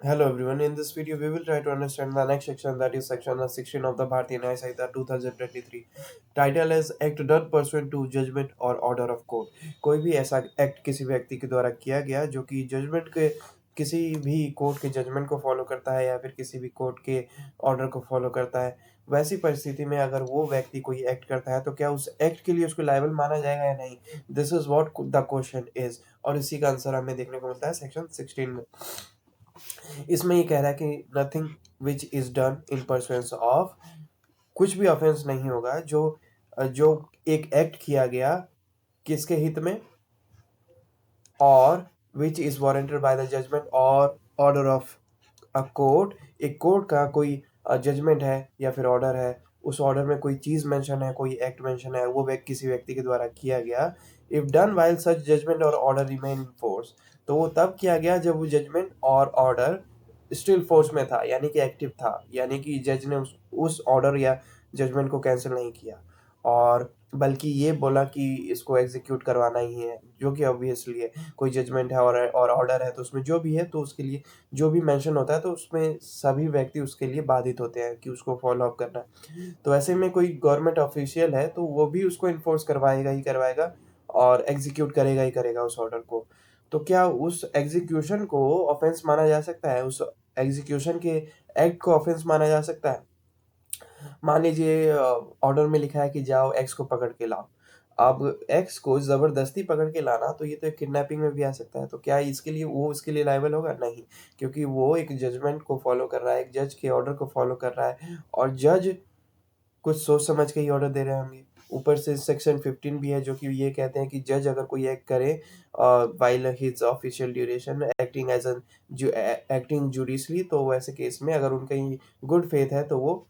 Hello everyone. In this video, we will try to understand the next section, that is section 16 of the Bharatiya Nyaya Samhita 2023. Title is Act done pursuant to judgment or order of court. कोई भी ऐसा act किसी व्यक्ति के द्वारा किया गया जो कि जजमेंट के किसी भी कोर्ट के जजमेंट को फॉलो करता है या फिर किसी भी कोर्ट के ऑर्डर को फॉलो करता है, वैसी परिस्थिति में अगर वो व्यक्ति कोई एक्ट करता है तो क्या उस एक्ट के लिए उसको लायबल माना जाएगा या नहीं। This is what the question is, और इसी का आंसर हमें देखने को मिलता है सेक्शन 16 में। इसमें ये कह रहा है कि nothing which is done in pursuance of, कुछ भी ऑफेंस नहीं होगा जो जो एक एक्ट किया गया किसके हित में, और which is warranted by the judgment और ऑर्डर ऑफ अ कोर्ट। एक कोर्ट का कोई जजमेंट है या फिर ऑर्डर है, उस ऑर्डर में कोई चीज मेंशन है, कोई एक्ट मेंशन है, वो किसी व्यक्ति के द्वारा किया गया। If done while such judgment और ऑर्डर रिमेन इन फोर्स, तो वो तब किया गया जब वो जजमेंट और ऑर्डर स्टिल फोर्स में था, यानी कि एक्टिव था, यानी कि जज ने उस ऑर्डर या जजमेंट को कैंसिल नहीं किया और बल्कि ये बोला कि इसको एग्जीक्यूट करवाना ही है, जो कि ऑब्वियसली है। कोई जजमेंट है और ऑर्डर है तो उसमें जो भी है तो उसके लिए जो भी मेंशन होता है तो उसमें सभी व्यक्ति उसके लिए बाधित होते हैं कि उसको फॉलो अप करना है। तो ऐसे में कोई गवर्नमेंट ऑफिशियल है तो वो भी उसको इन्फोर्स करवाएगा ही करवाएगा और एग्जीक्यूट करेगा ही करेगा उस ऑर्डर को। तो क्या उस एग्जीक्यूशन को ऑफेंस माना जा सकता है, उस एग्जीक्यूशन के एक्ट को ऑफेंस माना जा सकता है। मान लीजिए ऑर्डर में लिखा है कि जाओ एक्स को पकड़ के लाओ। अब एक्स को जबरदस्ती पकड़ के लाना तो ये तो एक किडनैपिंग में भी आ सकता है। तो क्या इसके लिए वो इसके लिए लायबल होगा? नहीं, क्योंकि वो एक जजमेंट को फॉलो कर रहा है, एक जज के ऑर्डर को फॉलो कर रहा है और जज कुछ सोच समझ के ही ऑर्डर दे रहे होंगे। ऊपर से सेक्शन 15 भी है जो कि ये कहते हैं कि जज अगर कोई एक्ट करे while his official duration acting as an acting judicially, तो वैसे केस में अगर उनका गुड फेथ है तो वो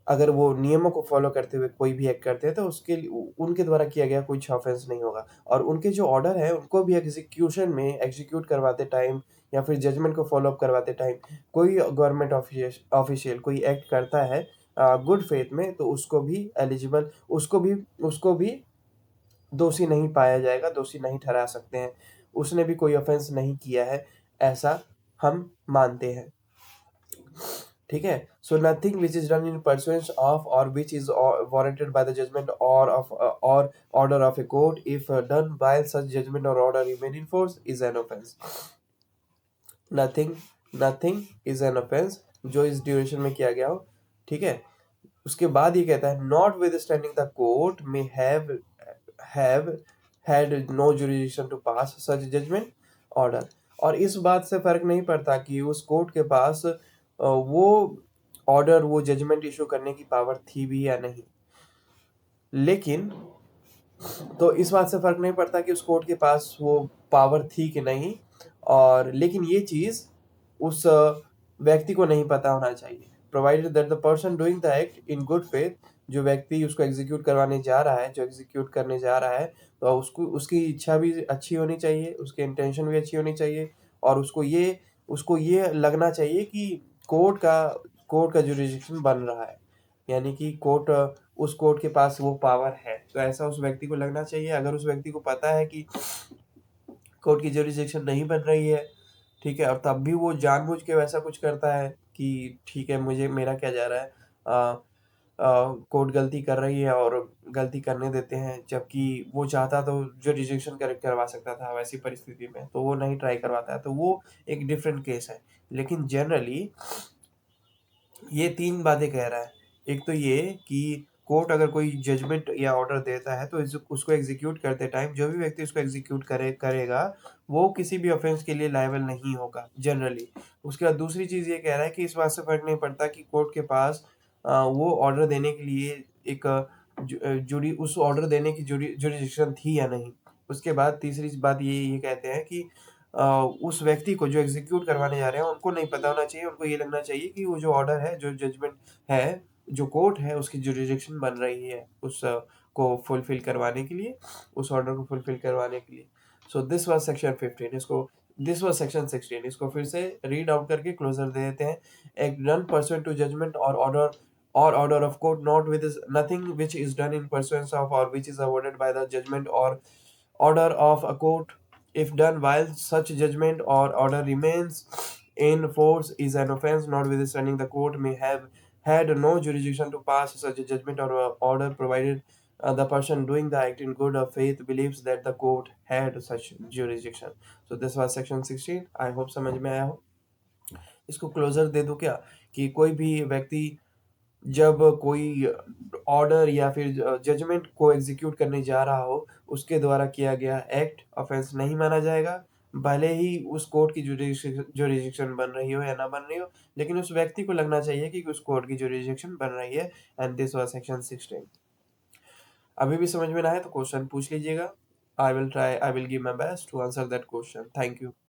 अगर वो नियमों को फॉलो करते हुए कोई भी एक्ट करते हैं तो उसके उनके द्वारा किया गया कुछ ऑफेंस नहीं होगा। और उनके जो ऑर्डर है उनको भी एग्जीक्यूशन में एग्जीक्यूट करवाते टाइम या फिर जजमेंट को फॉलो अप करवाते टाइम कोई गवर्नमेंट ऑफिशियल कोई एक्ट करता है गुड फेथ में, तो उसको भी एलिजिबल उसको भी दोषी नहीं पाया जाएगा, दोषी नहीं ठहरा सकते हैं। उसने भी कोई ऑफेंस नहीं किया है, ऐसा हम मानते हैं। ठीक है। So nothing which is done in pursuance of or which is warranted by the judgment और order of a court if done by such judgment और order remain in force is an offence. Nothing nothing is an offence जो इस duration में किया गया हो। ठीक है। उसके बाद ये कहता है not with standing the court में have had no jurisdiction to pass such judgment order। और इस बात से फर्क नहीं पड़ता कि उस कोर्ट के पास वो ऑर्डर वो जजमेंट इशू करने की पावर थी भी या नहीं। लेकिन तो इस बात से फर्क नहीं पड़ता कि उस कोर्ट के पास वो पावर थी कि नहीं, और लेकिन ये चीज उस व्यक्ति को नहीं पता होना चाहिए। Provided that the person doing the act in good faith, जो व्यक्ति उसको एग्जीक्यूट करवाने जा रहा है, जो एग्जीक्यूट करने जा रहा है, तो उसको उसकी इच्छा भी अच्छी होनी चाहिए, उसकी इंटेंशन भी अच्छी होनी चाहिए, और उसको ये लगना चाहिए कि कोर्ट का कोर्ट का जुरिडिक्शन बन रहा है, यानी कि उस कोर्ट के पास वो पावर है। तो ऐसा उस व्यक्ति को लगना चाहिए। अगर उस व्यक्ति को पता है कि कोर्ट की जुरिडिक्शन नहीं बन रही है, ठीक है, और तब भी वो जानबूझ के वैसा कुछ करता है कि ठीक है, मुझे मेरा क्या जा रहा है, कोर्ट गलती कर रही है और गलती करने देते हैं, जबकि वो चाहता तो जो रिजेक्शन करवा सकता था, वैसी परिस्थिति में तो वो नहीं ट्राई करवाता है, तो वो एक डिफरेंट केस है। लेकिन जनरली ये तीन बातें कह रहा है। एक तो ये कि कोर्ट अगर कोई जजमेंट या ऑर्डर देता है तो उसको एग्जीक्यूट करते टाइम जो भी व्यक्ति उसको एग्जीक्यूट करेगा वो किसी भी ऑफेंस के लिए लायबल नहीं होगा जनरली। उसके बाद दूसरी चीज ये कह रहा है कि इस बात से फर्क नहीं पड़ता कि कोर्ट के पास वो ऑर्डर देने के लिए एक जुड़ी उस ऑर्डर देने की जुरिडिक्शन थी या नहीं। उसके बाद तीसरी बात ये कहते हैं कि उस व्यक्ति को जो एग्जीक्यूट करवाने जा रहे हैं उनको नहीं पता होना चाहिए, उनको ये लगना चाहिए कि वो जो ऑर्डर है, जो जजमेंट है, जो कोर्ट है, उसकी जुरिडिक्शन बन रही है उस को फुलफिल करवाने के लिए, उस ऑर्डर को फुलफिल करवाने के लिए। So this was section 15। This was section 16। इसको फिर से रीड आउट करके क्लोजर दे देते हैं। Act done pursuant to judgment और order of court not with nothing which is done in pursuance of or which is awarded by the judgment or order of a court if done while such judgment or order remains in force is an offense, notwithstanding the court may have had no jurisdiction to pass such a judgment or order, provided the person doing the act in good faith believes that the court had such jurisdiction. So this was section 16. I hope समझ में आया हो. इसको closure दे दूं क्या, कि कोई भी व्यक्ति जब कोई ऑर्डर या फिर जजमेंट को एग्जीक्यूट करने जा रहा हो, उसके द्वारा किया गया एक्ट ऑफेंस नहीं माना जाएगा, भले ही उस कोर्ट की जुरिडिक्शन बन रही हो या ना बन रही हो, लेकिन उस व्यक्ति को लगना चाहिए कि उस कोर्ट की जुरिडिक्शन बन रही है. And this was section 16. अभी भी समझ में ना आए तो क्वेश्चन पूछ लीजिएगा. I will give my best to answer that question. Thank you.